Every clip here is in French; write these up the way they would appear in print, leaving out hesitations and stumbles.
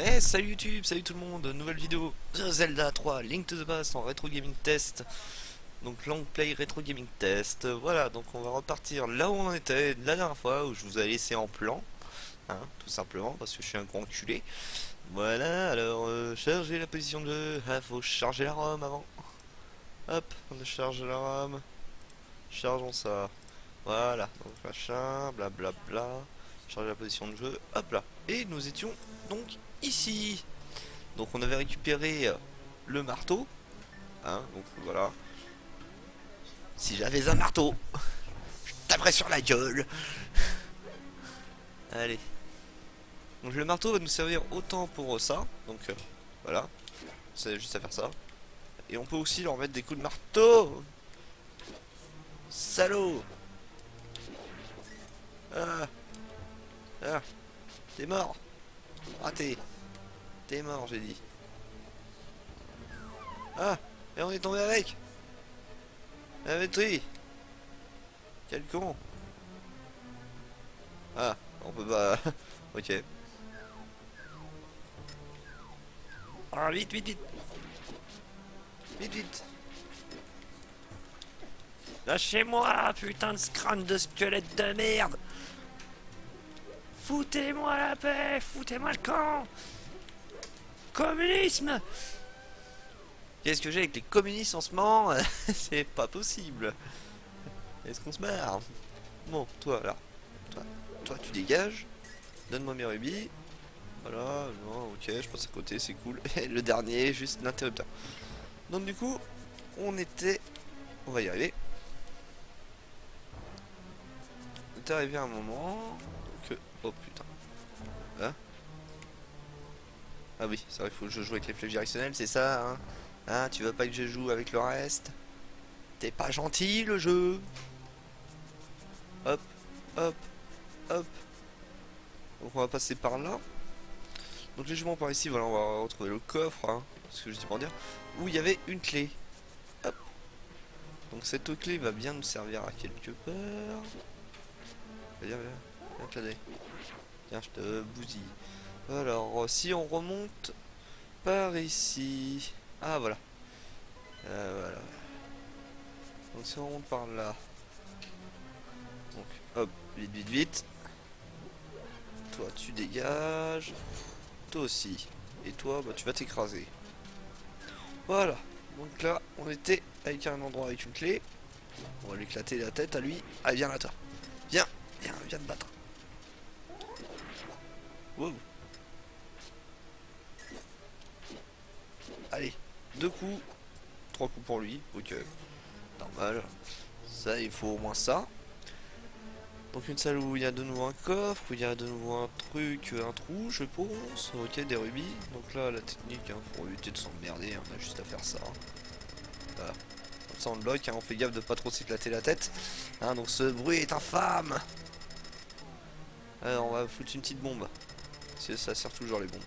Eh, salut YouTube, salut tout le monde, nouvelle vidéo de Zelda 3, Link to the Past en rétro gaming test. Donc long play rétro gaming test. Voilà, donc on va repartir là où on en était la dernière fois, où je vous ai laissé en plan, hein, tout simplement, parce que je suis un grand culé. Voilà, alors charger la position de jeu. Ah, faut charger la ROM avant. Hop, on charge la ROM, chargeons ça. Voilà, donc machin, blablabla. Charger la position de jeu, hop là. Et nous étions donc ici. Donc on avait récupéré le marteau, hein, donc voilà. Si j'avais un marteau, je taperais sur la gueule. Allez. Donc le marteau va nous servir autant pour ça, donc voilà, c'est juste à faire ça. Et on peut aussi leur mettre des coups de marteau. Salaud. Ah, ah, t'es mort. Raté. T'es mort, j'ai dit. Ah, et on est tombé avec. Avec lui. Quel con. Ah, on peut pas. Ok. Ah, vite, vite, vite. Vite, vite. Lâchez-moi, putain de crâne de squelette de merde. Foutez-moi la paix, foutez-moi le camp. Communisme. Qu'est-ce que j'ai avec les communistes en ce moment? C'est pas possible. Est-ce qu'on se marre? Bon, toi, là. Toi, tu dégages. Donne-moi mes rubis. Voilà, non, ok, je passe à côté, c'est cool. Et le dernier, juste l'interrupteur. Donc du coup, on était... On va y arriver. On est arrivé à un moment... Que... Oh putain. Hein? Ah oui, c'est vrai, il faut que je joue avec les flèches directionnelles, c'est ça, hein? Hein, tu veux pas que je joue avec le reste? T'es pas gentil, le jeu. Hop, hop, hop. Donc on va passer par là. Donc légèrement par ici, voilà, on va retrouver le coffre, hein, ce que je dis pour dire, où il y avait une clé. Hop. Donc cette clé va bien nous servir à quelque part. Viens, viens, viens te la donner. Tiens, je te bousille. Alors, si on remonte par ici... Ah, voilà. Voilà. Donc si on remonte par là... Donc, hop, vite, vite, vite. Toi, tu dégages. Toi aussi. Et toi, bah, tu vas t'écraser. Voilà. Donc là, on était avec un endroit avec une clé. On va lui éclater la tête à lui. Ah, viens là, toi. Viens, viens, viens te battre. Wow. Allez, 2 coups. 3 coups pour lui. Ok. Normal. Ça, il faut au moins ça. Donc une salle où il y a de nouveau un coffre, où il y a de nouveau un truc, un trou, je pense. Ok, des rubis. Donc là, la technique, hein, pour éviter de s'emmerder, on a juste à faire ça. Voilà. Comme ça, on le bloque, hein, on fait gaffe de pas trop s'éclater la tête. Hein, donc ce bruit est infâme. Alors, on va foutre une petite bombe. Ça sert toujours les bombes.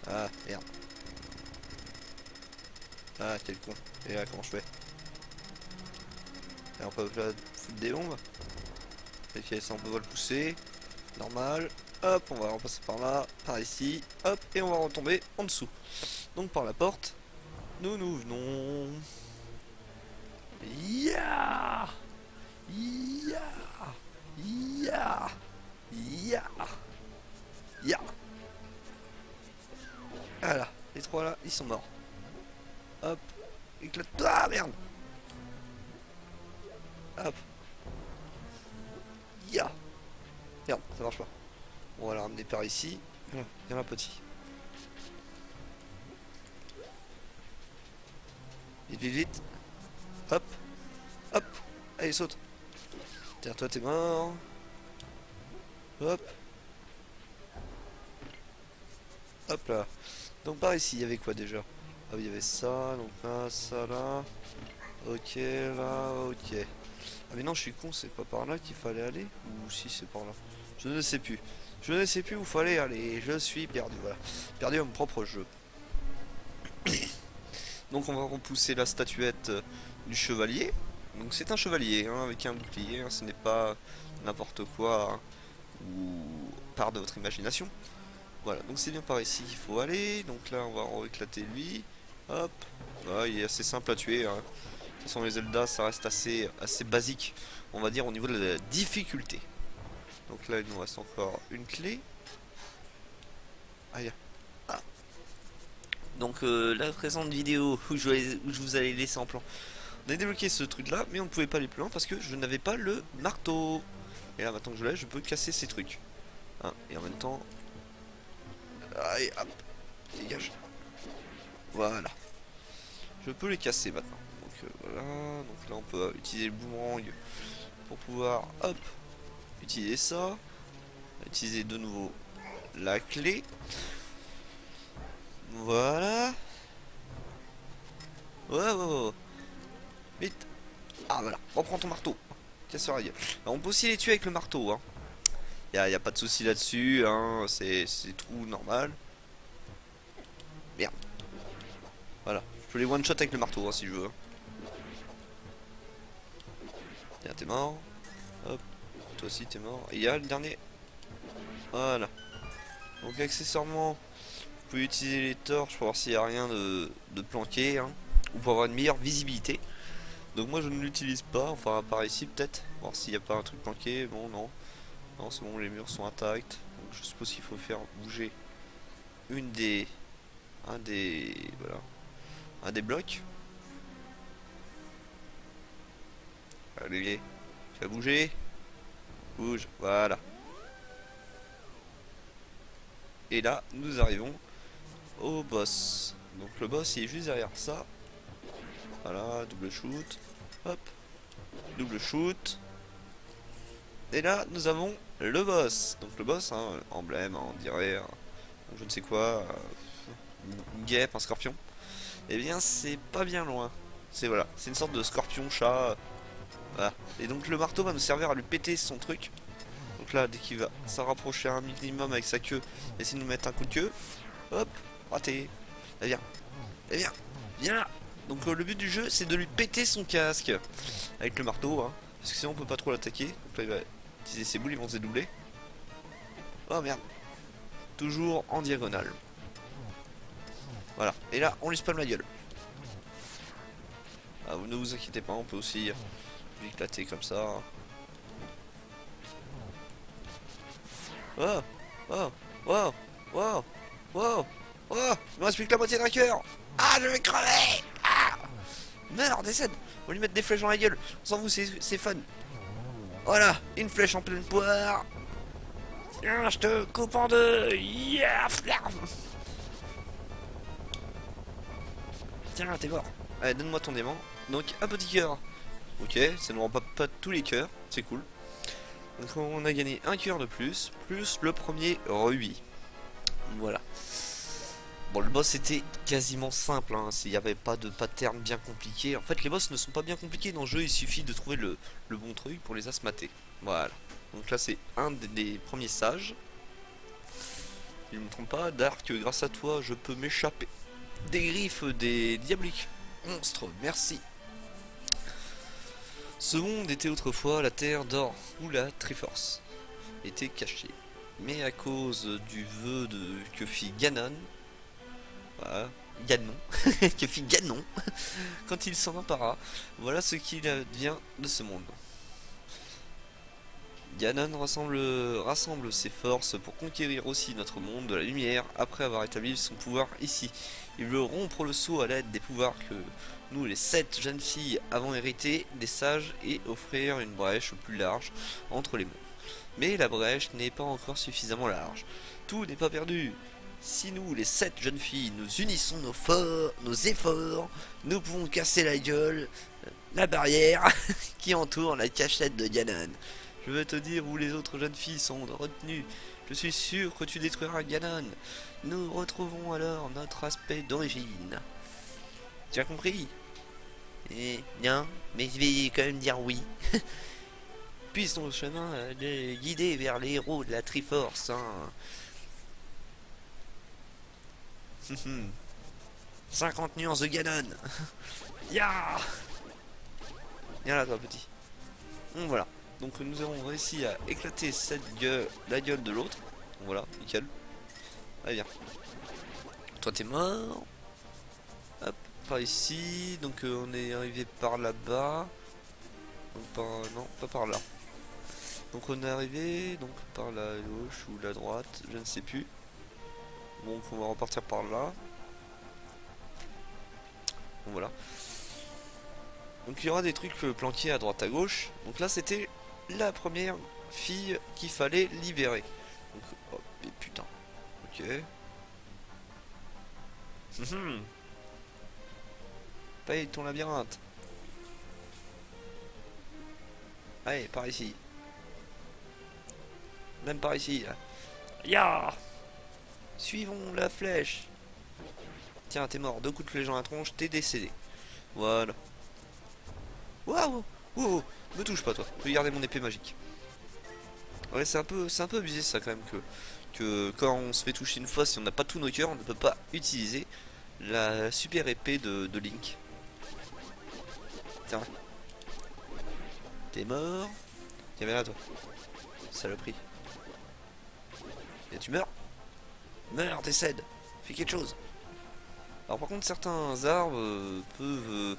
Ah, merde. Ah, quel con. Et là, comment je fais? Et on peut là, foutre des bombes. Ok, ça on peut pas le pousser. Normal. Hop, on va repasser par là, par ici. Hop, et on va retomber en dessous. Donc par la porte, nous venons. Ya, ya, ya, ya, ya. Voilà, les trois là, ils sont morts. Hop, éclate. Ah merde. Hop, ya. Merde, ça marche pas. On va la ramener par ici. Voilà, viens là petit. Vite, vite, vite. Hop, hop. Allez, saute. Tiens, toi t'es mort. Hop, hop là. Donc par ici, il y avait quoi déjà? Ah oui, il y avait ça, donc là, ça là. Ok, là, ok. Ah mais non, je suis con, c'est pas par là qu'il fallait aller? Ou si c'est par là? Je ne sais plus. Je ne sais plus où fallait aller, je suis perdu, voilà. Perdu à mon propre jeu. Donc on va repousser la statuette du chevalier. Donc c'est un chevalier, hein, avec un bouclier, hein, ce n'est pas n'importe quoi, hein, ou part de votre imagination. Voilà, donc c'est bien par ici qu'il faut aller. Donc là, on va éclater lui. Hop. Ouais, il est assez simple à tuer. Hein. De toute façon, les Zelda, ça reste assez basique, on va dire, au niveau de la difficulté. Donc là, il nous reste encore une clé. Aïe. Ah. Donc la présente vidéo où je vous allais laisser en plan. On a débloqué ce truc là, mais on ne pouvait pas aller plus loin parce que je n'avais pas le marteau. Et là, maintenant que je l'ai, je peux casser ces trucs. Hein, et en même temps... Allez, hop, dégage. Voilà. Je peux les casser maintenant. Donc voilà, donc là on peut utiliser le boomerang pour pouvoir, hop, utiliser ça. Utiliser de nouveau la clé. Voilà. Ouais. Vite. Ah voilà, reprends ton marteau. Casse la gueule. Alors, on peut aussi les tuer avec le marteau. Hein. Y a pas de souci là-dessus. Hein. C'est tout normal. Merde. Voilà. Je peux les one-shot avec le marteau hein, si je veux. Tiens, t'es mort. Hop. Toi aussi, t'es mort. Et il y a le dernier. Voilà. Donc, accessoirement, vous pouvez utiliser les torches pour voir s'il n'y a rien de planqué. Hein. Ou pour avoir une meilleure visibilité. Donc moi je ne l'utilise pas, enfin par ici peut-être, voir s'il n'y a pas un truc planqué, bon non, non c'est bon les murs sont intacts, donc je suppose qu'il faut faire bouger un des blocs. Allez, tu vas bouger, bouge, voilà. Et là nous arrivons au boss, donc le boss il est juste derrière ça, voilà, double shoot, hop, double shoot. Et là, nous avons le boss. Donc le boss, hein, emblème, hein, on dirait, je ne sais quoi, une guêpe, un scorpion. Eh bien, c'est pas bien loin. C'est voilà, c'est une sorte de scorpion chat. Voilà. Et donc le marteau va nous servir à lui péter son truc. Donc là, dès qu'il va s'en rapprocher un minimum avec sa queue, essayer de nous mettre un coup de queue. Hop, raté. Eh bien, viens là. Donc le but du jeu, c'est de lui péter son casque avec le marteau, hein, parce que sinon on peut pas trop l'attaquer. Donc là, il va utiliser ses boules, ils vont se dédoubler. Oh merde. Toujours en diagonale. Voilà. Et là, on lui spam la gueule. Ah, vous ne vous inquiétez pas, on peut aussi lui éclater comme ça. Oh, oh, wow, wow, wow, wow. Il me reste plus que la moitié d'un cœur. Ah, je vais crever. Ah, meurs, décède. On va lui mettre des flèches dans la gueule. On s'en fout, c'est fun. Voilà, une flèche en pleine poire. Tiens, je te coupe en deux. Yeah. Tiens, t'es mort. Allez, donne-moi ton aimant. Donc, un petit cœur. Ok, ça ne rend pas tous les cœurs. C'est cool. Donc, on a gagné un cœur de plus le premier rubis. Voilà. Bon, le boss était quasiment simple, hein, s'il n'y avait pas de pattern bien compliqué. En fait, les boss ne sont pas bien compliqués dans le jeu, il suffit de trouver le bon truc pour les asmater. Voilà. Donc là, c'est un des premiers sages. Je ne me trompe pas, Dark, grâce à toi, je peux m'échapper des griffes des diaboliques monstres, merci. Ce monde était autrefois la terre d'or, où la Triforce était cachée. Mais à cause du vœu que fit Ganon, voilà, Ganon, que fit Ganon, quand il s'en empara, voilà ce qu'il advient de ce monde. Ganon rassemble ses forces pour conquérir aussi notre monde de la lumière après avoir établi son pouvoir ici. Il veut rompre le sceau à l'aide des pouvoirs que nous, les 7 jeunes filles, avons hérité des sages et offrir une brèche plus large entre les mondes. Mais la brèche n'est pas encore suffisamment large. Tout n'est pas perdu. Si nous, les 7 jeunes filles, nous unissons nos efforts, nous pouvons casser la gueule, la barrière qui entoure la cachette de Ganon. Je veux te dire où les autres jeunes filles sont retenues. Je suis sûr que tu détruiras Ganon. Nous retrouvons alors notre aspect d'origine. Tu as compris? Eh bien, mais je vais quand même dire oui. Puis ton chemin est guidé vers les héros de la Triforce. Hein. 50 nuances de Ganon. Ya. Viens là toi petit. Voilà. Donc nous avons réussi à éclater la gueule de l'autre. Voilà, nickel. Allez, viens. Toi, t'es mort. Hop, par ici. Donc, on est arrivé par là-bas. Non, pas par là. Donc, on est arrivé donc par la gauche ou la droite, je ne sais plus. Bon, on va repartir par là. Bon, voilà. Donc, il y aura des trucs planqués à droite à gauche. Donc, là, c'était la première fille qu'il fallait libérer. Donc, oh, mais putain. Ok. Paye ton labyrinthe. Allez, par ici. Même par ici. Là. Ya. Suivons la flèche. Tiens, t'es mort. 2 coups de flèche dans la tronche, t'es décédé. Voilà. Waouh. Wow. Me touche pas, toi. Je vais garder mon épée magique. Ouais, c'est un peu abusé ça quand même que quand on se fait toucher une fois, si on n'a pas tous nos cœurs, on ne peut pas utiliser la super épée de Link. Tiens. T'es mort. Tiens, viens là, toi. Saloperie. Et tu meurs. Meurs, décède. Fais quelque chose. Alors par contre, certains arbres peuvent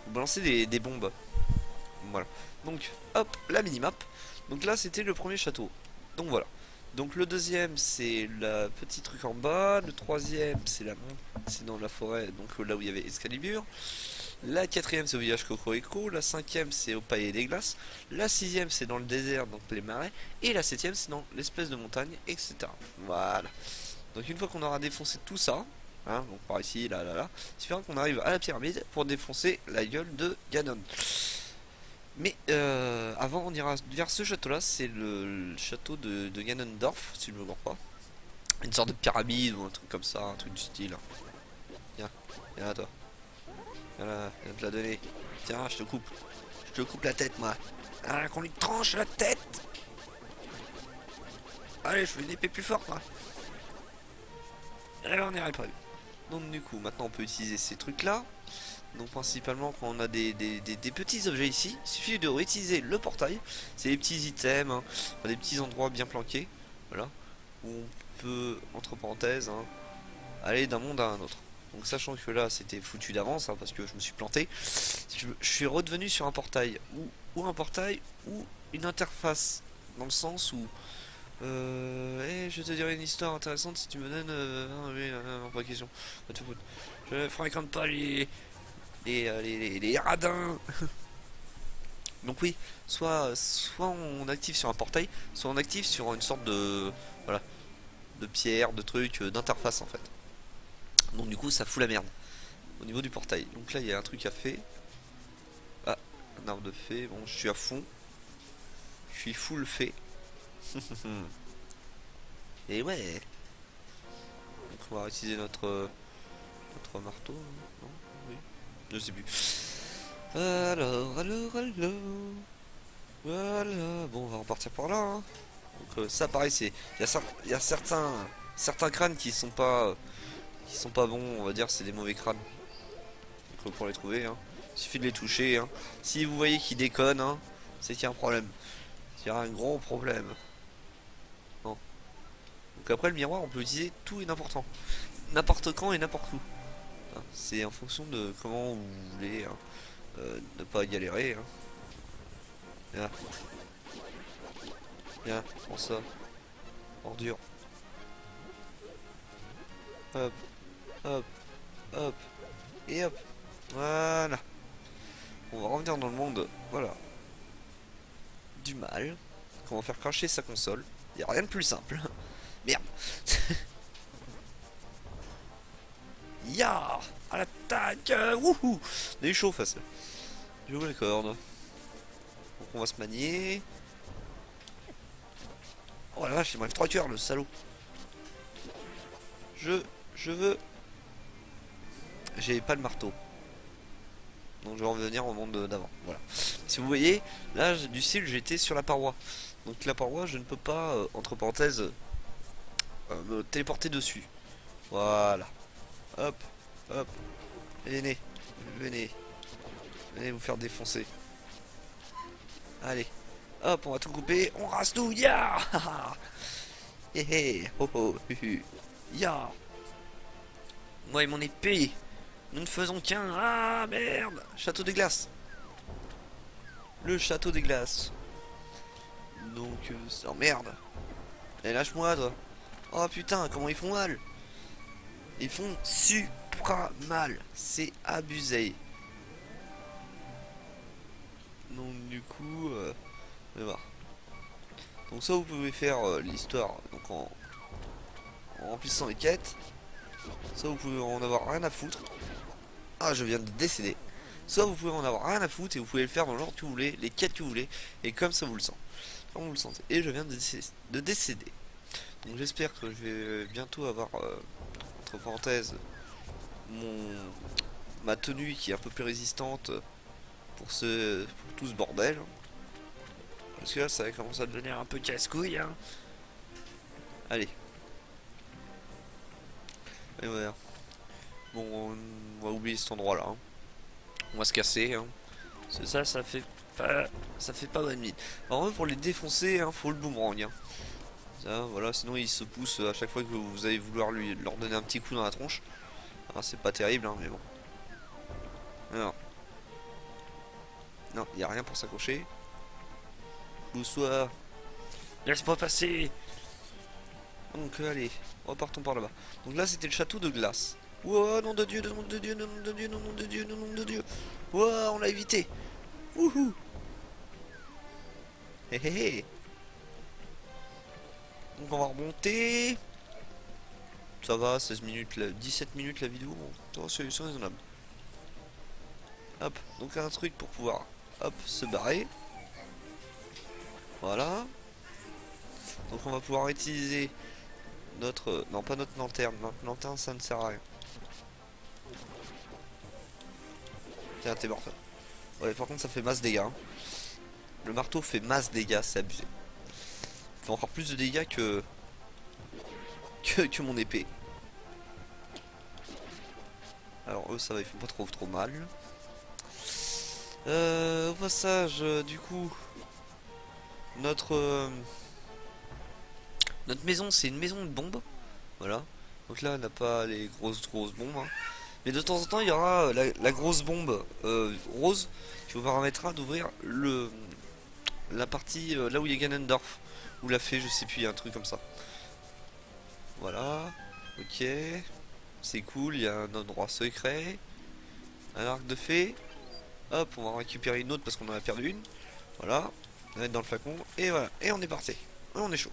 vous balancer des bombes. Voilà. Donc, hop, la minimap. Donc là, c'était le premier château. Donc voilà. Donc le deuxième, c'est la petite truc en bas. Le troisième, c'est c'est dans la forêt, donc là où il y avait Excalibur. La quatrième, c'est au village Cocorico. La cinquième, c'est au Palais des Glaces. La sixième, c'est dans le désert, donc les marais. Et la septième, c'est dans l'espèce de montagne, etc. Voilà. Donc une fois qu'on aura défoncé tout ça, hein, donc par ici, là, là, là, il suffira qu'on arrive à la pyramide pour défoncer la gueule de Ganon. Mais avant, on ira vers ce château-là, c'est le château de Ganondorf, si je ne me trompe pas. Une sorte de pyramide ou un truc comme ça, un truc du style. Viens, viens là, toi. Viens là, viens te la donner. Tiens, je te coupe. Je te coupe la tête, moi. Ah, qu'on lui tranche la tête. Allez, je fais une épée plus forte, moi. Et là, on est réparé. Donc, du coup, maintenant, on peut utiliser ces trucs-là. Donc principalement quand on a des petits objets ici, il suffit de réutiliser le portail. C'est des petits items, hein, des petits endroits bien planqués, voilà, où on peut, entre parenthèses, hein, aller d'un monde à un autre. Donc sachant que là c'était foutu d'avance, hein, parce que je me suis planté, je suis redevenu sur un portail, ou un portail, ou une interface, dans le sens où, je te dirai une histoire intéressante si tu me donnes, pas question, je fréquente pas les radins. Donc oui, soit on active sur un portail, soit on active sur une sorte de voilà de pierre, de truc, d'interface en fait. Donc du coup ça fout la merde au niveau du portail. Donc là il y a un truc à faire. Ah, un arbre de fée. Bon, je suis à fond. Je suis full fée. Et ouais. Donc on va utiliser notre marteau. Non, oui. Je sais plus. Alors. Voilà, bon, on va repartir par là. Hein. Donc ça, pareil, il y a certains crânes qui sont pas bons, on va dire, c'est des mauvais crânes. Donc pour les trouver, hein, il suffit de les toucher. Hein. Si vous voyez qu'ils déconnent, hein, c'est qu'il y a un problème. Il y a un gros problème. Non. Donc après le miroir, on peut utiliser tout et n'importe quand et n'importe où. Hein, c'est en fonction de comment vous voulez hein, ne pas galérer. Hein. Viens, viens, prends ça. Ordure. Hop, hop, hop. Et hop. Voilà. On va revenir dans le monde. Voilà. Du mal. On va faire cracher sa console. Y a rien de plus simple. Merde. Ya. À l'attaque. Wouhou. On est chaud face. J'ouvre les cordes. Donc on va se manier. Oh la vache, il m'enlève 3 cœurs le salaud. Je veux. J'ai pas le marteau. Donc je vais revenir au monde d'avant. Voilà. Si vous voyez, là du style j'étais sur la paroi. Donc la paroi je ne peux pas, entre parenthèses, me téléporter dessus. Voilà. Hop, hop. Venez, venez. Venez vous faire défoncer. Allez. Hop, on va tout couper. On rase tout. Yeah. Hé hé, ho ho, hu hu. Ya. Moi et mon épée, nous ne faisons qu'un. Ah merde. Château des glaces. Le château des glaces. Donc, oh merde. Eh, lâche-moi, toi. Oh putain, comment ils font mal. Ils font supra mal. C'est abusé. Donc, du coup, on va voir. Donc, ça, vous pouvez faire l'histoire donc en remplissant les quêtes. Ça, vous pouvez en avoir rien à foutre. Ah, je viens de décéder. Soit vous pouvez en avoir rien à foutre et vous pouvez le faire dans le genre que vous voulez, les quêtes que vous voulez, et comme ça vous le sentez. Comme vous le sentez. Et je viens de décéder. Donc j'espère que je vais bientôt avoir, entre parenthèses, ma tenue qui est un peu plus résistante pour tout ce bordel. Parce que là ça commence à devenir un peu casse-couille. Hein. Allez. Et voilà. Bon, on va oublier cet endroit là. Hein. On va se casser. Hein. C'est ça, ça fait pas bonne mine. Alors pour les défoncer, hein, faut le boomerang. Hein. Ça, voilà, sinon ils se poussent à chaque fois que vous allez vouloir leur donner un petit coup dans la tronche. Ah, c'est pas terrible, hein, mais bon. Alors. Non, il n'y a rien pour s'accrocher. Bonsoir. Laisse-moi passer. Donc allez, repartons par là-bas. Donc là c'était le château de glace. Ouah, nom de Dieu, nom de Dieu, nom de Dieu, nom de Dieu, nom de Dieu. Ouah, on l'a évité. Wouhou. Hé hé hé. Donc on va remonter. Ça va, 16 minutes, 17 minutes la vidéo. Bon, c'est raisonnable. Hop, donc un truc pour pouvoir, hop, se barrer. Voilà. Donc on va pouvoir utiliser notre... non, pas notre lanterne. Notre lanterne, ça ne sert à rien. Tiens, t'es mort. Ouais, par contre, ça fait masse dégâts. Hein. Le marteau fait masse dégâts, c'est abusé. Il fait encore plus de dégâts que mon épée. Alors eux, ça va, ils font pas trop mal. Au passage, du coup, notre maison, c'est une maison de bombes. Voilà. Donc là, on n'a pas les grosses bombes. Hein. Mais de temps en temps, il y aura la grosse bombe rose qui vous permettra d'ouvrir la partie là où il y a Ganondorf. Ou la fée, je sais plus, il y a un truc comme ça. Voilà. Ok. C'est cool, il y a un endroit secret. Un arc de fée. Hop, on va en récupérer une autre parce qu'on en a perdu une. Voilà. On va mettre dans le flacon. Et voilà. Et on est parti. Et on est chaud.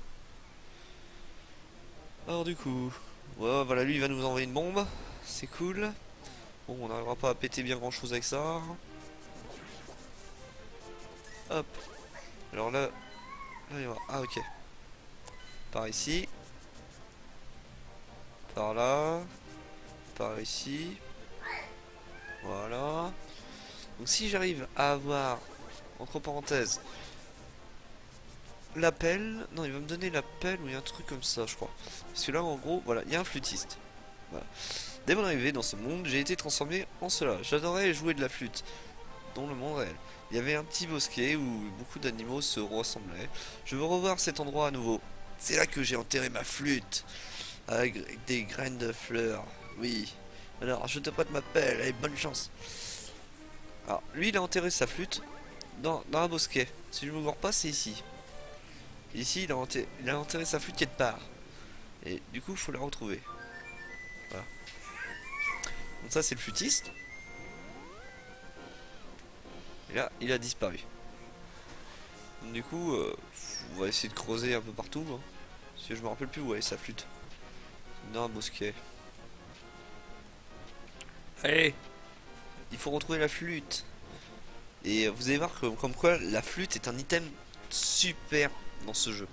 Alors du coup... ouais, voilà, lui il va nous envoyer une bombe. C'est cool. Bon, on n'arrivera pas à péter bien grand chose avec ça. Hop. Alors là... là il y aura... ah ok. Par ici. Par là. Par ici. Voilà. Donc si j'arrive à avoir, entre parenthèses, l'appel, non il va me donner l'appel ou il y a un truc comme ça je crois. Parce que là en gros, voilà, il y a un flûtiste. Voilà. Dès mon arrivée dans ce monde, j'ai été transformé en cela. J'adorais jouer de la flûte, dans le monde réel. Il y avait un petit bosquet où beaucoup d'animaux se ressemblaient. Je veux revoir cet endroit à nouveau. C'est là que j'ai enterré ma flûte, avec des graines de fleurs. Oui. Alors je te prête ma pelle, allez, bonne chance. Alors, lui, il a enterré sa flûte dans un bosquet. Si je me gourre pas, c'est ici. Ici, il a enterré sa flûte quelque part. Et du coup, il faut la retrouver. Voilà. Donc ça, c'est le flûtiste. Et là, il a disparu. Donc, du coup, on va essayer de creuser un peu partout. Hein, parce que je me rappelle plus où est sa flûte. Dans un bosquet. Allez! Il faut retrouver la flûte. Et vous allez voir que, comme quoi la flûte est un item super dans ce jeu.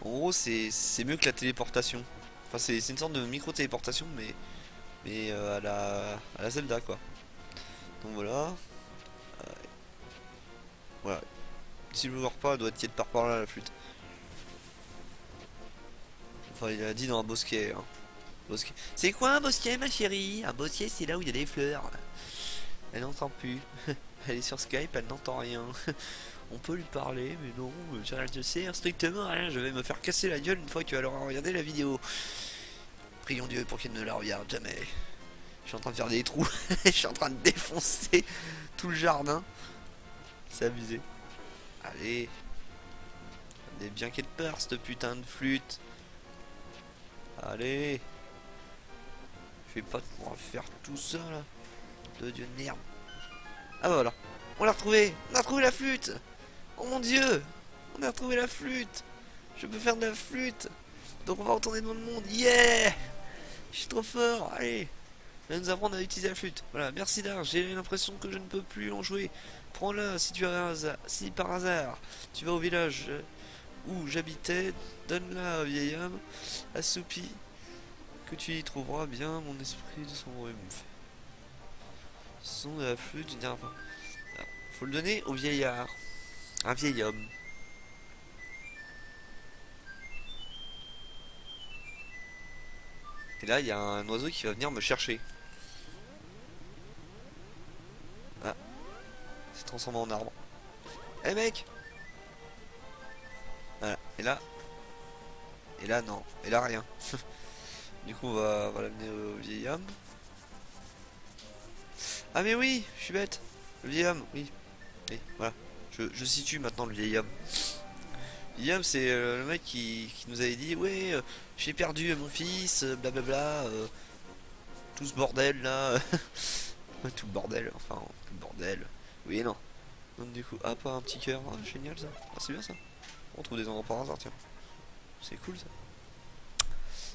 En gros c'est mieux que la téléportation. Enfin c'est une sorte de micro-téléportation mais à la Zelda quoi. Donc voilà. Voilà. Si je ne vois pas, elle doit être quelque part par là la flûte. Enfin il a dit dans un bosquet. Hein. Bosquet. C'est quoi un bosquet ma chérie? Un bosquet c'est là où il y a des fleurs. Elle n'entend plus. Elle est sur Skype, elle n'entend rien. On peut lui parler, mais non, ça ne sert strictement à rien. Je vais me faire casser la gueule une fois qu'elle aura regardé la vidéo. Prions Dieu pour qu'il ne la regarde jamais. Je suis en train de faire des trous. Je suis en train de défoncer tout le jardin. C'est abusé. Allez. Elle est bien quelque part, cette putain de flûte. Allez. Fais pas de moi faire tout ça là. De Dieu de merde. Ah bah voilà. On l'a retrouvé. On a retrouvé la flûte. Oh mon dieu. On a retrouvé la flûte. Je peux faire de la flûte. Donc on va retourner dans le monde. Yeah. Je suis trop fort. Allez. Va nous apprendre à utiliser la flûte. Voilà. Merci Dar. J'ai l'impression que je ne peux plus en jouer. Prends-la si tu as si par hasard tu vas au village où j'habitais. Donne-la au vieil homme assoupi. Que tu y trouveras bien mon esprit de son rhume. Son de la flûte du dernier. Faut le donner au vieillard. Un vieil homme. Et là, il y a un oiseau qui va venir me chercher. Ah, c'est transformé en arbre. Eh mec. Voilà. Et là, non. Et là, rien. Du coup, on va l'amener au vieil homme. Ah mais oui, je suis bête. Le vieil homme, oui. Oui, voilà. Je situe maintenant le vieil homme. Le vieil homme, c'est le mec qui nous avait dit, ouais, j'ai perdu mon fils, blablabla. Tout ce bordel là. Tout le bordel, enfin, tout le bordel. Oui et non. Donc du coup, ah, pas un petit cœur. Ah, génial ça. Ah, c'est bien ça. On trouve des endroits par hasard, tiens. C'est cool ça.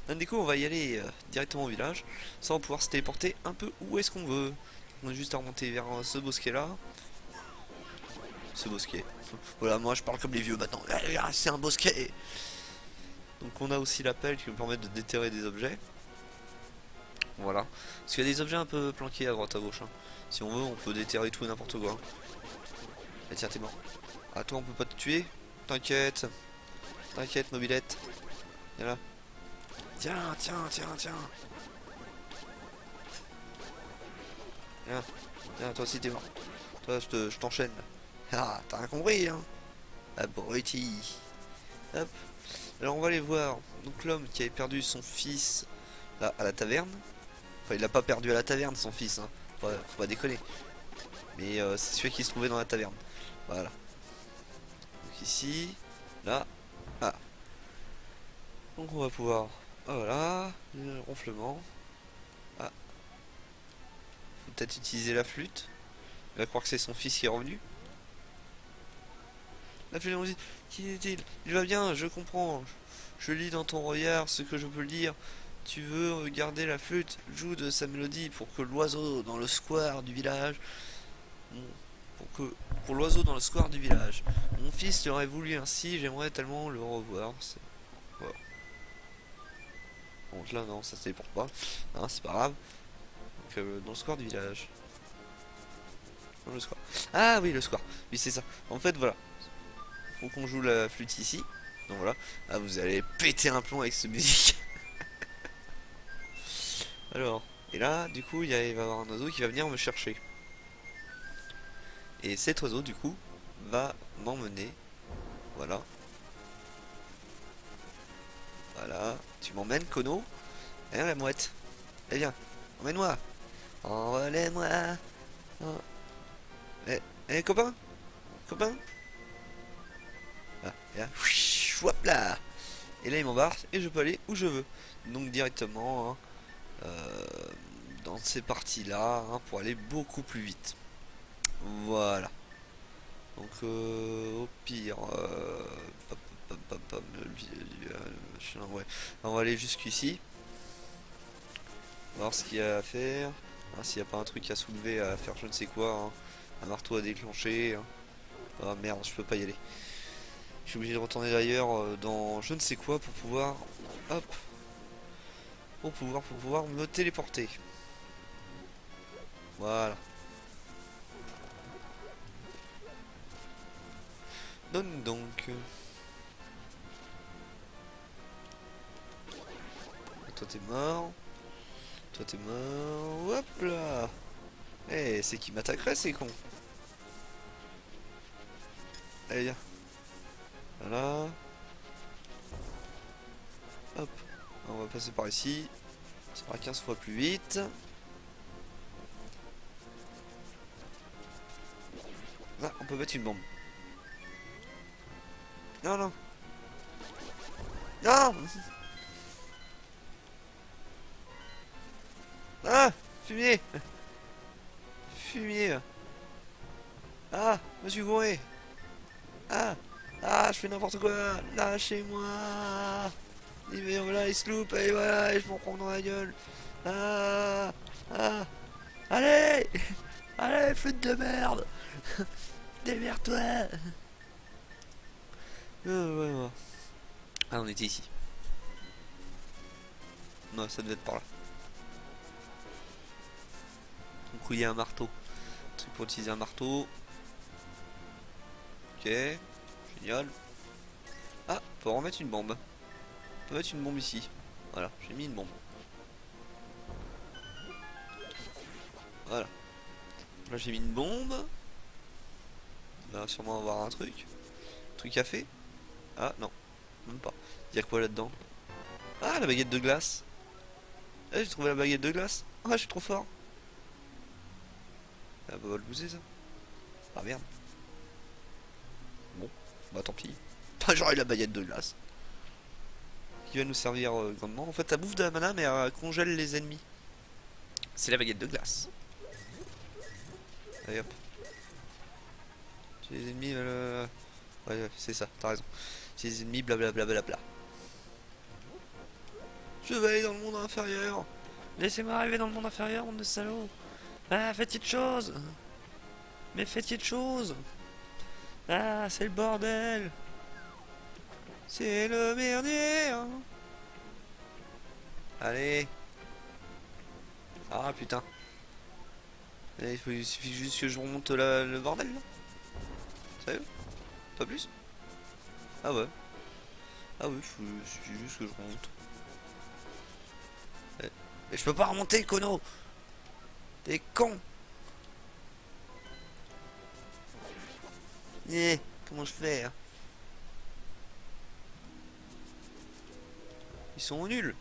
Donc du coup, on va y aller directement au village. Ça, on va pouvoir se téléporter un peu où est-ce qu'on veut. On a juste à remonter vers ce bosquet là. Ce bosquet. Voilà, moi je parle comme les vieux maintenant. Ah, c'est un bosquet. Donc on a aussi la pelle qui nous permet de déterrer des objets. Voilà. Parce qu'il y a des objets un peu planqués à droite à gauche. Hein. Si on veut, on peut déterrer tout et n'importe quoi. Et tiens, t'es mort. Ah, toi, on peut pas te tuer. T'inquiète. T'inquiète, mobilette. Viens là. Tiens, tiens, tiens, tiens. Viens. Viens, toi aussi, t'es mort. Toi, je t'enchaîne. Ah, t'as rien compris, hein. Abruti. Hop. Alors, on va aller voir. Donc, l'homme qui avait perdu son fils là, à la taverne. Enfin, il l'a pas perdu à la taverne, son fils. Hein. Faut pas déconner. Mais c'est celui qui se trouvait dans la taverne. Voilà. Donc ici, là, ah. Donc on va pouvoir, ah, voilà, le ronflement. Ah, faut peut-être utiliser la flûte. Il va croire que c'est son fils qui est revenu. La flûte, on dit, qui est-il? Il va bien, je comprends. Je lis dans ton regard ce que je peux le dire. Tu veux regarder la flûte, joue de sa mélodie pour que l'oiseau dans le square du village, pour l'oiseau dans le square du village. Mon fils l'aurait voulu ainsi, j'aimerais tellement le revoir. Voilà. Donc là non, ça se téléporte pas. Hein, c'est pas grave. Donc dans le square du village. Dans le square. Ah oui, le square. Oui, c'est ça. En fait, voilà. Faut qu'on joue la flûte ici. Donc voilà. Ah, vous allez péter un plomb avec cette musique. Alors, et là, du coup, il va y avoir un oiseau qui va venir me chercher. Et cet oiseau, du coup, va m'emmener. Voilà. Voilà. Tu m'emmènes, Kono? Eh, la mouette. Eh viens, emmène-moi. Envolez-moi. Oh. Copain? Copain? Ah, et là, hop là. Et là, il m'embarque et je peux aller où je veux. Donc directement hein, dans ces parties-là hein, pour aller beaucoup plus vite. Voilà. Donc au pire, ouais. On va aller jusqu'ici. Voir ce qu'il y a à faire. Hein, s'il n'y a pas un truc à soulever, à faire je ne sais quoi. Hein. Un marteau à déclencher. Hein. Ah merde, je peux pas y aller. Je suis obligé de retourner d'ailleurs dans je ne sais quoi pour pouvoir. Hop. Pour pouvoir me téléporter. Voilà. Donne donc. Toi t'es mort. Toi t'es mort. Hop là. Eh, c'est qui m'attaquerait, c'est con. Allez, viens. Voilà. Hop. On va passer par ici. Ça va 15 fois plus vite. Ah, on peut mettre une bombe. Non, non. Non. Ah, fumier. Fumier. Ah, je me suis gouré. Ah, ah, je fais n'importe quoi. Lâchez-moi. Et voilà, il se loupe. Et voilà, et je m'en prends dans la gueule. Ah, ah. Allez. Allez, flûte de merde. Démerde-toi. Ouais. Ah, on était ici. Non, ça devait être par là. Donc, où il y a un marteau. Un truc pour utiliser un marteau. Ok. Génial. Ah, on peut remettre une bombe. On peut mettre une bombe ici. Voilà, j'ai mis une bombe. Voilà. Là, j'ai mis une bombe. On va sûrement avoir un truc. Un truc à fait. Ah, non. Même pas. Il y a quoi là-dedans? Ah, la baguette de glace. Eh, j'ai trouvé la baguette de glace. Ah, je suis trop fort. Ah, bah, va le bouser ça. Ah, merde. Bon, bah tant pis. J'aurai la baguette de glace. Qui va nous servir grandement. En fait, ça bouffe de la mana, mais elle congèle les ennemis. C'est la baguette de glace. Allez hop. C'est les ennemis. Ouais, c'est ça, t'as raison. C'est les ennemis, blablabla. Je vais aller dans le monde inférieur. Laissez-moi arriver dans le monde inférieur, monde de salauds. Ah, faites quelque chose. Mais faites quelque chose. Ah, c'est le bordel. C'est le merdier. Hein. Allez. Ah putain. Il suffit juste que je remonte le bordel là. Sérieux? Pas plus? Ah ouais. Ah oui, il suffit juste que je remonte. Mais je peux pas remonter, Kono. T'es con. Comment je fais hein? Ils sont nuls.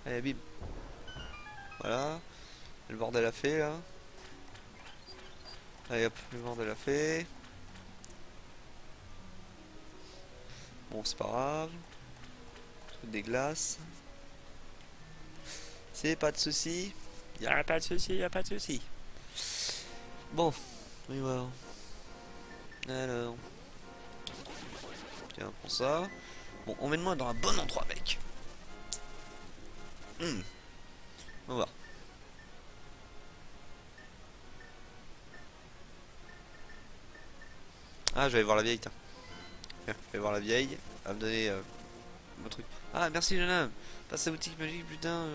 Allez, bim. Voilà. Le bordel a fait là. Allez hop, le bordel a fait. Bon, c'est pas grave. Des glaces. C'est pas de soucis. Y'a pas de soucis, y'a pas de soucis. Bon, oui, voilà. Alors. Tiens, pour ça. Bon, emmène-moi dans un bon endroit, mec. On va voir. Ah, je vais voir la vieille, tiens. Je vais voir la vieille. Elle va me donner mon truc. Ah, merci, jeune homme. Passe à la boutique magique, putain.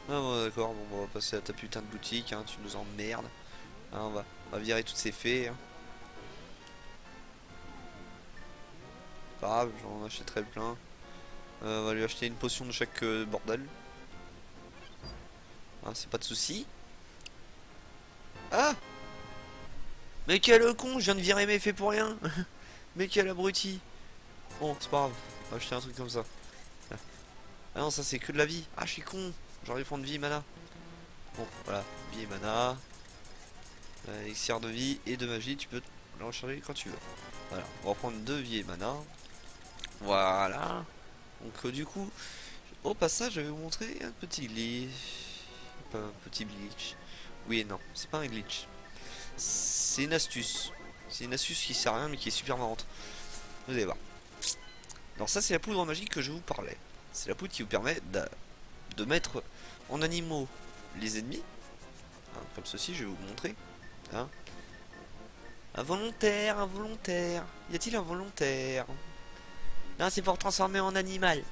Ah, bon, d'accord, bon, on va passer à ta putain de boutique, hein. Tu nous emmerdes. Ah, on va virer toutes ces fées. Hein. Pas grave, j'en achèterai plein. On va lui acheter une potion de chaque bordel. Hein, c'est pas de soucis. Ah! Mais quel con, je viens de virer mes fées pour rien. Mais quel abruti. Bon, c'est pas grave. On va acheter un truc comme ça. Ah non, ça c'est que de la vie. Ah, je suis con. J'aurais dû prendre vie et mana. Bon, voilà. Vie et mana. Elixir de vie et de magie. Tu peux la recharger quand tu veux. Voilà. On va prendre 2 vie et mana. Voilà. Donc, du coup, au passage, je vais vous montrer un petit glitch. Pas un petit glitch. Oui et non, c'est pas un glitch. C'est une astuce. C'est une astuce qui sert à rien mais qui est super marrante. Vous allez voir. Alors ça c'est la poudre magique que je vous parlais. C'est la poudre qui vous permet de mettre en animaux les ennemis. Hein, comme ceci, je vais vous montrer. Hein. Un volontaire, un volontaire. Y a-t-il un volontaire? Non, c'est pour transformer en animal.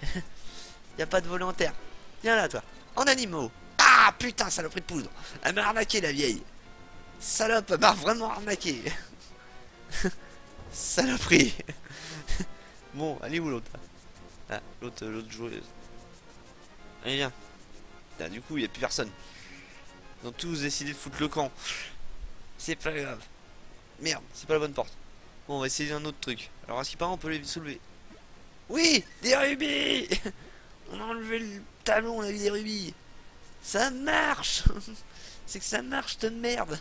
Y a pas de volontaire. Viens là toi. En animaux. Ah putain, saloperie de poudre. Elle m'a arnaqué la vieille. Salope, elle m'a vraiment arnaqué. Saloperie. Bon, allez où l'autre? Ah, l'autre joueuse. Allez, viens. Là, du coup, il n'y a plus personne. Ils ont tous décidé de foutre le camp. C'est pas grave. Merde, c'est pas la bonne porte. Bon, on va essayer un autre truc. Alors, à ce qui paraît, on peut les soulever. Oui, des rubis. On a enlevé le talon, on a eu des rubis. Ça marche. C'est que ça marche de merde.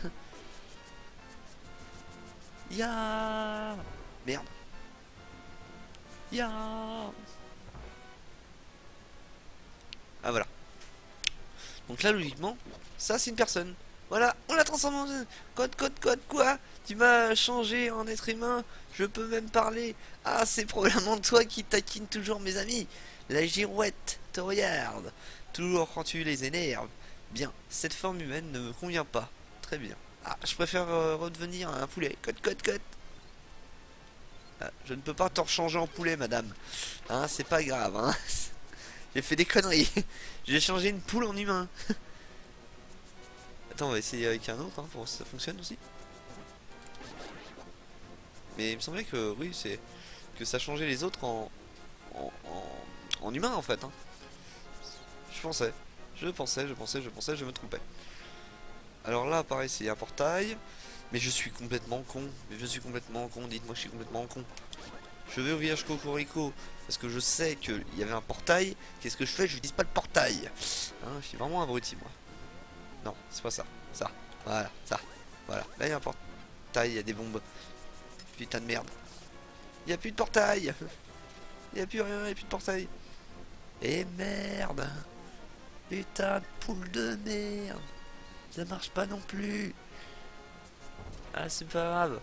Ya. Merde. Ya. Ah voilà. Donc là logiquement, ça c'est une personne. Voilà, on l'a transformé en code quoi. Tu m'as changé en être humain. Je peux même parler. Ah, c'est probablement toi qui taquine toujours mes amis. La girouette te regarde. Toujours quand tu les énerves. Bien, cette forme humaine ne me convient pas. Très bien. Ah, je préfère redevenir un poulet. Code. Ah, je ne peux pas te rechanger en poulet, madame. Hein, c'est pas grave, hein. J'ai fait des conneries. J'ai changé une poule en humain. Attends, on va essayer avec un autre, hein, pour voir si ça fonctionne aussi. Mais il me semblait que, oui, c'est que ça changeait les autres en humain, en fait. Hein. Je me trompais. Alors là, pareil, c'est un portail. Mais je suis complètement con. Dites-moi que je suis complètement con. Je vais au village Cocorico parce que je sais qu'il y avait un portail. Qu'est-ce que je fais? Je n'utilise pas le portail. Hein, je suis vraiment abruti, moi. Non, c'est pas ça. Ça. Voilà, ça. Voilà. Là, il y a un portail, il y a des bombes. Putain de merde. Il n'y a plus de portail. Il n'y a plus rien, il n'y a plus de portail. Et merde. Putain de poule de merde. Ça marche pas non plus. Ah, c'est pas grave.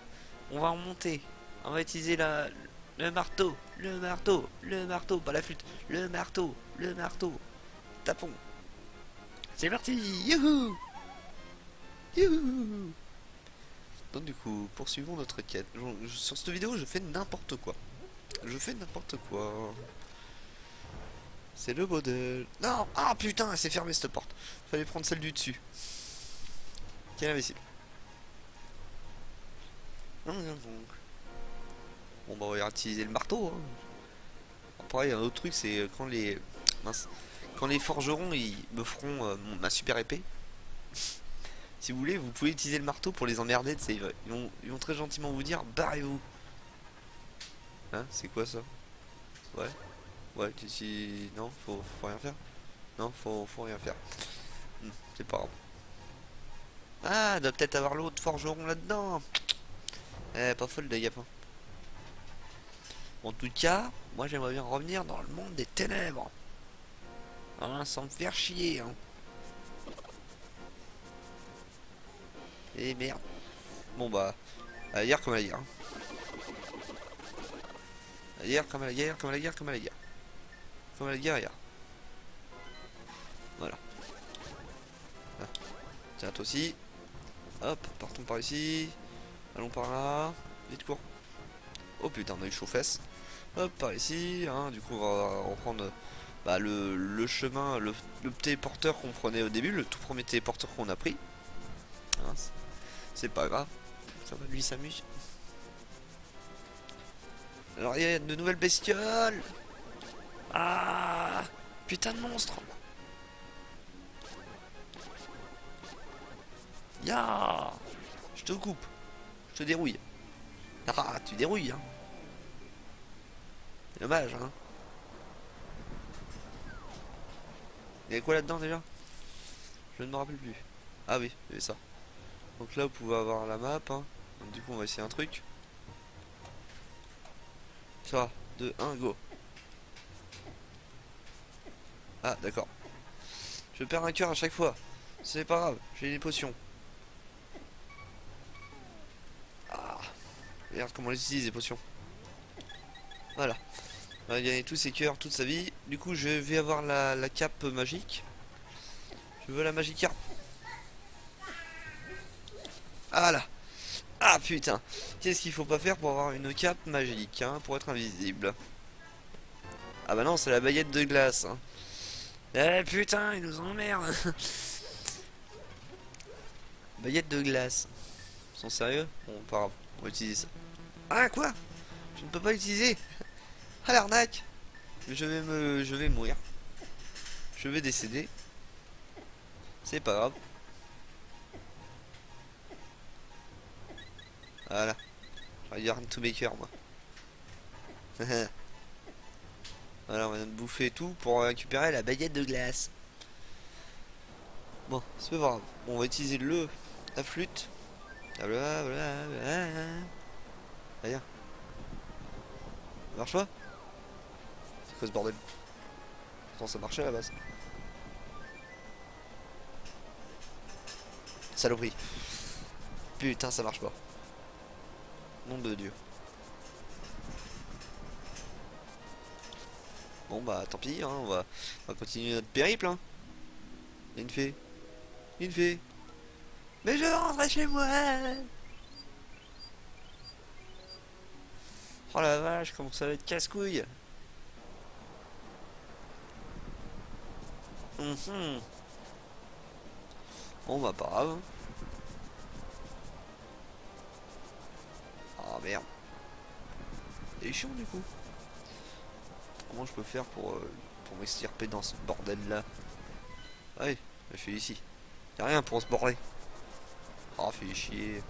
On va remonter. On va utiliser le marteau. Le marteau. Pas la flûte. Le marteau. Tapons. C'est parti. Youhou. Youhou. Donc du coup, poursuivons notre quête. Sur cette vidéo, je fais n'importe quoi. C'est le modèle. Non. Ah putain, elle s'est fermée cette porte. Fallait prendre celle du dessus. Quel imbécile. Bon bah on va utiliser le marteau. Hein. Après, il y a un autre truc, c'est quand les... Mince. Quand les forgerons, ils me feront ma super épée. Si vous voulez, vous pouvez utiliser le marteau pour les emmerder. Ils vont très gentiment vous dire, barrez-vous. Hein, c'est quoi ça? Ouais. Ouais, non, faut rien faire. Non, faut rien faire. C'est pas grave. Ah, doit peut-être avoir l'autre forgeron là-dedans. Pas folle de Yapon. En tout cas, moi j'aimerais bien revenir dans le monde des ténèbres. Hein, sans me faire chier. Hein. Et merde. Bon bah, à la guerre comme à la guerre. Hein. À la guerre comme à la guerre, comme à la guerre, comme à la guerre. Comme à la guerre, hier. Voilà. Ah. Tiens, toi aussi. Hop, partons par ici. Allons par là. Vite cours. Oh putain, on a eu chaud fesses. Hop, par ici. Hein. Du coup, on va reprendre bah, le chemin, le téléporteur qu'on prenait au début, le tout premier téléporteur qu'on a pris. Hein, c'est pas grave. Ça va, lui s'amuse. Alors, il y a de nouvelles bestioles. Ah, putain de monstre. Ya, je te coupe. Je te dérouille. Ah, tu dérouilles, hein. Dommage, hein. Il y a quoi là-dedans déjà? Je ne me rappelle plus. Ah oui, il y avait ça. Donc là, vous pouvez avoir la map. Hein. Donc, du coup, on va essayer un truc. Ça, 2, 1, go. Ah, d'accord. Je perds un cœur à chaque fois. C'est pas grave, j'ai des potions. Ah, regarde comment on les utilise, les potions. Voilà. On va gagner tous ses cœurs toute sa vie. Du coup, je vais avoir la cape magique. Je veux la magica. Ah là. Ah putain. Qu'est-ce qu'il faut pas faire pour avoir une cape magique, hein, pour être invisible? Ah bah non, c'est la baguette de glace. Hein. Eh putain, ils nous emmerdent. Baguette de glace. Ils sont sérieux? Bon, pas grave, on va utiliser ça. Ah quoi? Je ne peux pas l'utiliser. Ah l'arnaque. Je vais mourir. Je vais décéder. C'est pas grave. Voilà. Yarn to Maker, moi. Voilà, on vient de bouffer tout pour récupérer la baguette de glace. Bon, c'est pas grave. Bon, on va utiliser la flûte. Rien. Ça marche pas? C'est quoi ce bordel? Pourtant ça marchait à la base. Saloperie. Putain, ça marche pas. Nom de Dieu. Bon bah tant pis, hein, on va continuer notre périple. Hein. Il y a une fée. Une fée. Mais je rentrer chez moi. Oh la vache, comment ça va être casse-couille. Bon bah pas grave. Ah merde. C'est chiant du coup. Comment je peux faire pour m'extirper dans ce bordel là? Ouais, je suis ici. Y'a rien pour se border. Oh, fait chier.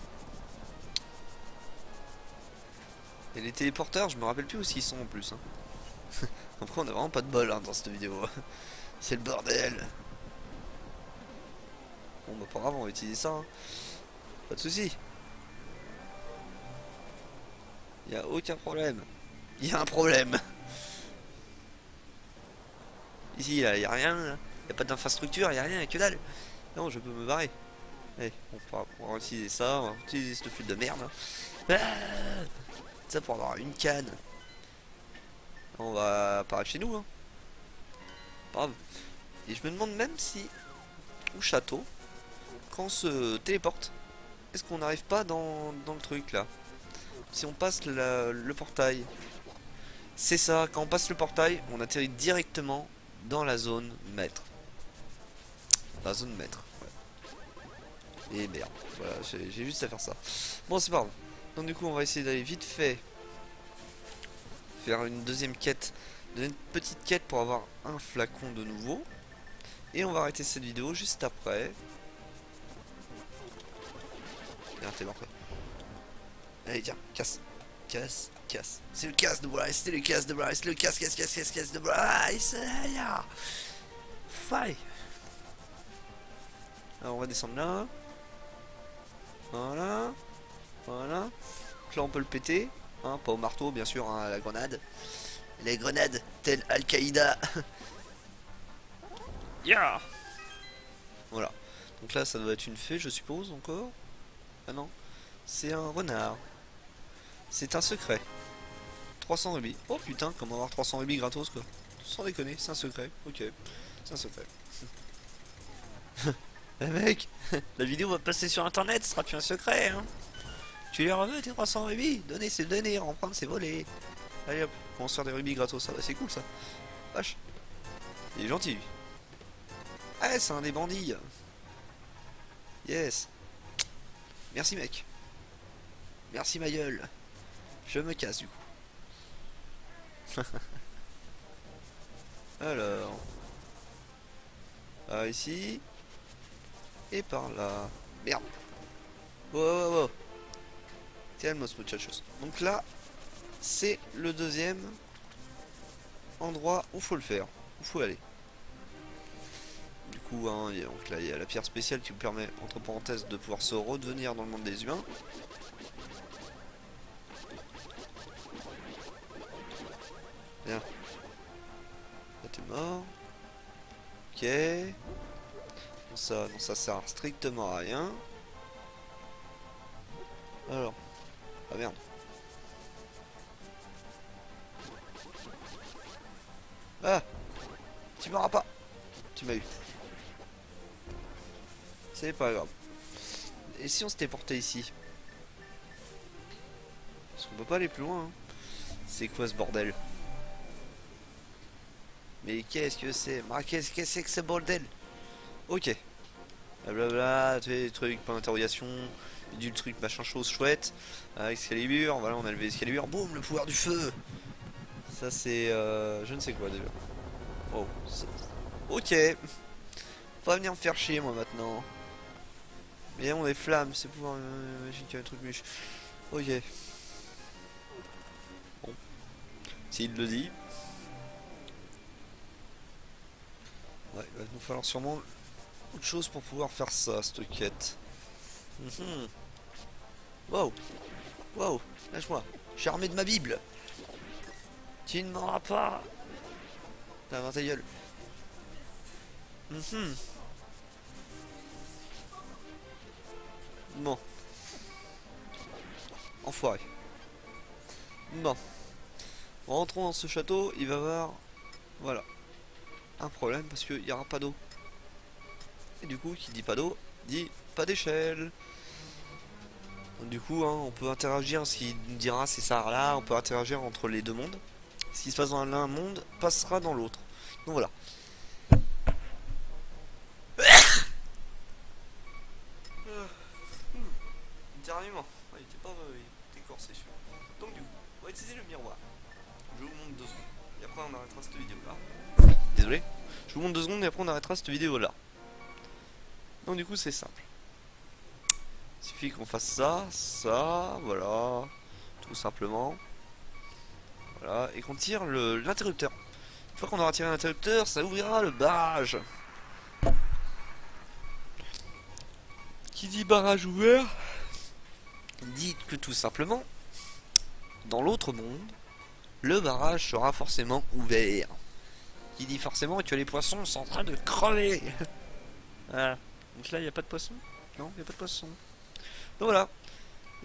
Et les téléporteurs, je me rappelle plus où ils sont en plus. Hein. Après, on a vraiment pas de bol hein, dans cette vidéo. C'est le bordel. Bon, bah, pas grave, on va utiliser ça. Hein. Pas de soucis. Y a aucun problème. Y a un problème. Ici, là, y a rien. Là. Y a pas d'infrastructure, y a rien, y a que dalle. Non, je peux me barrer. Allez, on va utiliser ça, on va utiliser cette flûte de merde. Ah, ça pour avoir une canne. On va apparaître chez nous. Hein. Brave. Et je me demande même si, au château, quand on se téléporte, est-ce qu'on n'arrive pas dans le truc là? Si on passe le portail. C'est ça, quand on passe le portail, on atterrit directement dans la zone maître. La zone maître. Ouais. Et merde. Voilà, j'ai juste à faire ça. Bon, c'est pas grave. Donc du coup, on va essayer d'aller vite fait faire une deuxième quête. Une petite quête pour avoir un flacon de nouveau. Et on va arrêter cette vidéo juste après. Merde, t'es mort quoi. Allez, tiens, casse. Casse, casse. C'est le casse de Bryce, c'est le casse de Bryce, le casse de Bryce. Faille. Alors on va descendre là. Voilà. Voilà. Donc là on peut le péter. Hein, pas au marteau bien sûr, hein, à la grenade. Les grenades, telles Al-Qaïda. Yeah. Voilà. Donc là ça doit être une fée je suppose encore. Ah non. C'est un renard. C'est un secret. 300 rubis. Oh putain, comment avoir 300 rubis gratos quoi. Sans déconner, c'est un secret. Ok, c'est un secret. Eh mec, la vidéo va passer sur internet, ce sera plus un secret hein. Tu les reveux tes 300 rubis? Donner c'est donner, emprunter c'est voler. Allez hop, on va se faire des rubis gratos, ça va, c'est cool ça. Vache. Il est gentil lui. Ah c'est un des bandits. Yes. Merci mec. Merci ma gueule. Je me casse du coup. Alors. Ah ici. Et par là. Merde. Wow. Calmos muchachos. Donc là, c'est le deuxième endroit où faut le faire. Où faut aller. Du coup, hein, donc là, il y a la pierre spéciale qui vous permet, entre parenthèses, de pouvoir se redevenir dans le monde des humains. Bien. Là, t'es mort. Ok. Donc ça sert strictement à rien. Alors. Ah merde. Ah. Tu m'auras pas. Tu m'as eu. C'est pas grave. Et si on s'était porté ici? Parce qu'on peut pas aller plus loin. Hein. C'est quoi ce bordel? Mais qu'est-ce que c'est? Qu'est-ce que c'est que ce bordel? Ok. Blablabla, tu sais, des trucs, point d'interrogation, du truc, machin chose chouette. Excalibur, voilà, on a levé Excalibur. Boum, le pouvoir du feu. Ça c'est je ne sais quoi déjà. Oh, ok. Pas venir me faire chier moi maintenant. Mais on des flammes, c'est pouvoir magique, un truc mûche. Ok. s'il le dit. Ouais, il va nous falloir sûrement autre chose pour pouvoir faire ça, cette quête. Mhm. Wow, wow, lâche-moi. Je suis armé de ma Bible. Tu ne m'auras pas. T'as ta gueule. Mhm. Bon, enfoiré. Bon, rentrons dans ce château, il va y avoir, voilà, un problème parce qu'il n'y aura pas d'eau. Et du coup, qui dit pas d'eau, dit pas d'échelle. Donc, du coup, hein, on peut interagir, ce qui nous dira c'est ça là, on peut interagir entre les deux mondes. Ce qui se passe dans l'un monde passera dans l'autre. Donc voilà. Littéralement, il était pas il était corsé celui-là. Donc du coup, on va utiliser le miroir. Je vous montre 2 secondes. Et après on arrêtera cette vidéo là. Désolé. Je vous montre 2 secondes et après on arrêtera cette vidéo là. Donc du coup c'est simple. Il suffit qu'on fasse ça, ça, voilà. Tout simplement. Voilà. Et qu'on tire l'interrupteur. Une fois qu'on aura tiré l'interrupteur, ça ouvrira le barrage. Qui dit barrage ouvert dit que tout simplement, dans l'autre monde, le barrage sera forcément ouvert. Qui dit forcément que les poissons sont en train de crever. Voilà. Donc là, il n'y a pas de poisson. Non, il n'y a pas de poisson. Donc voilà.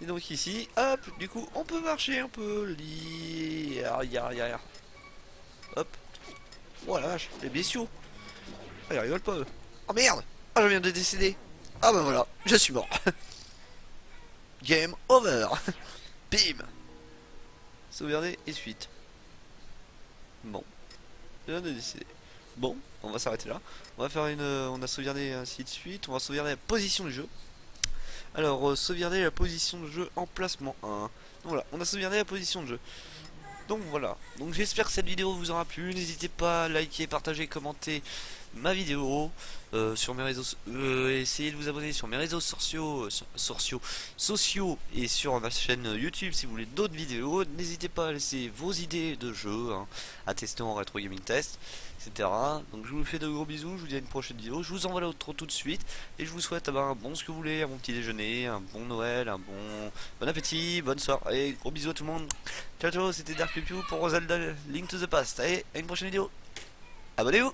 Et donc ici, hop, du coup, on peut marcher un peu. Hop. Oh la vache, les bestiaux. Ah, ils rigolent pas eux. Oh merde. Ah, je viens de décéder. Ah bah voilà, je suis mort. Game over. Bim. Sauvegarder et suite. Bon. Je viens de décéder. Bon, on va s'arrêter là. On va faire une. On a sauvegardé ainsi de suite. On va sauvegarder la position du jeu. Alors, sauvegarder la position de jeu, emplacement 1. Donc voilà, on a sauvegardé la position de jeu. Donc voilà, donc j'espère que cette vidéo vous aura plu. N'hésitez pas à liker, partager, commenter ma vidéo sur mes réseaux. Essayez de vous abonner sur mes réseaux sociaux et sur ma chaîne YouTube si vous voulez d'autres vidéos. N'hésitez pas à laisser vos idées de jeux hein, à tester en rétro gaming test, etc. Donc je vous fais de gros bisous. Je vous dis à une prochaine vidéo. Je vous envoie l'autre tout de suite et je vous souhaite un bon ce que vous voulez, un bon petit déjeuner, un bon Noël, un bon appétit, bonne soirée. Gros bisous à tout le monde. Ciao ciao, c'était Dark Piu pour Zelda Link to the Past. Allez, à une prochaine vidéo. Abonnez-vous.